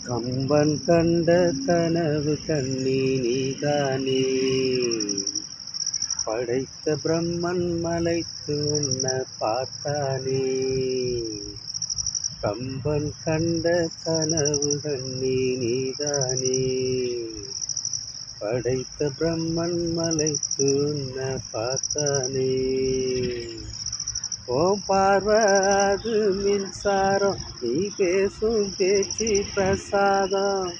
கம்பன் கண்ட கனவு கண்ணி நீதானே. படைத்த பிரம்மன் மலைத்து உன்ன பார்த்தானே. கம்பன் கண்ட கனவு கண்ணி நீதானே. படைத்த பிரம்மன் மலைத்து உன்ன பார்த்தானே. ஓம் பார்வது மின்சாரம் நீ பேசும் பேச்சு பிரசாதம்.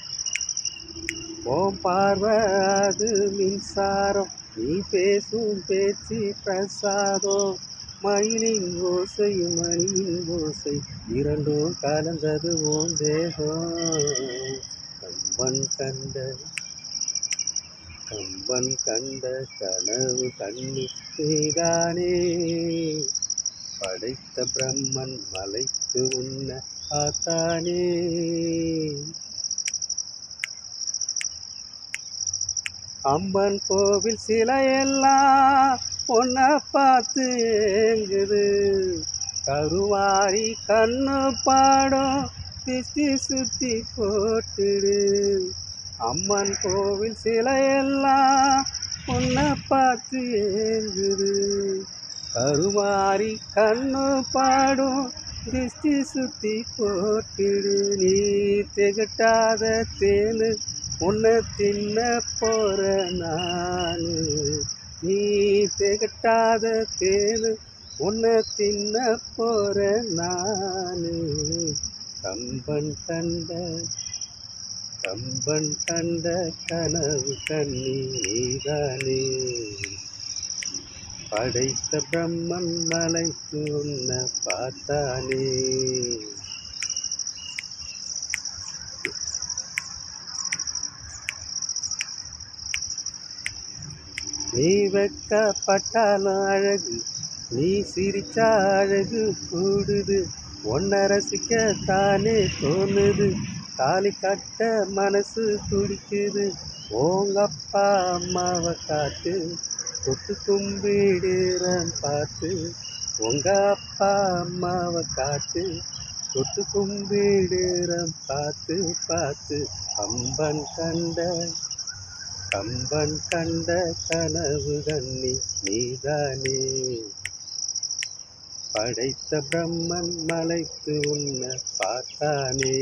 ஓம் பார்வது மின்சாரம் நீ பேசும் பேச்சு பிரசாதம். மயிலின் ஓசையும் மணியின் ஓசை இரண்டும் கலந்தது ஓம் தேகம். கம்பன் கண்ட கனவு கண்ணி நீதானே. படைத்த பிரம்மன் மலைத்து உன்ன பார்த்தானே. அம்பன் கோவில் சிலையெல்லாம் பொன்ன பார்த்து ஏங்குது. கருவாரி கண்ணு பாடம் திஷ்டி சுத்தி போட்டுடு. அம்மன் கோவில் சிலையெல்லாம் பொன்ன பார்த்து ஏங்குது. கருமாறி கண்ணு பாடும் திஷ்டி சுத்தி போட்டுடு. நீ திகட்டாத தேனு உன்னை தின்ன போற நானு. நீ திகட்டாத தேனு உன்னை தின்ன போற நானு. கம்பன் கண்ட கனவு கண்ணி நீதானே. படைத்த பிரம்மன் மலைத்து உன்ன பார்த்தானே. நீ வெக்கப்பட்டாலும் அழகு நீ சிரிச்சா அழகு கூடுது. ஒன்ன ரசிக்கத்தானே தோணுது. தாலி கட்ட மனசு துடிக்குது. ஓங்கப்பா அம்மாவை காட்டு தொட்டு கும்பிடுறேன் பார்த்து. உங்க அப்பா அம்மாவை காட்டு தொட்டு கும்பிடுறேன் பார்த்து பார்த்து. கம்பன் கண்ட கனவு கண்ணி நீதானே. படைத்த பிரம்மன் மலைத்து உன்ன பார்த்தானே.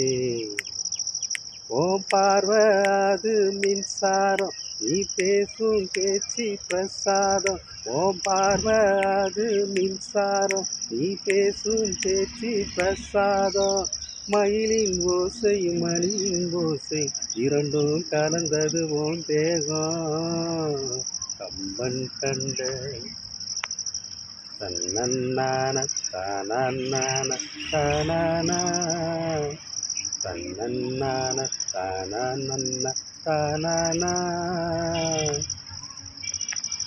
ஓம் பார்வது மின்சாரம் நீ பேசும் பேச்சு பிரசாதம். ஓம் பார்வது மின்சாரம் நீ பேசும் பேச்சு பிரசாதம். மயிலின் ஓசையும் மணியின் ஓசை இரண்டும் கலந்தது ஓம் தேகம். கம்பன் கண்ட தன்னன்னான தானான தானானா. தன்னன்னான தானான தானானா.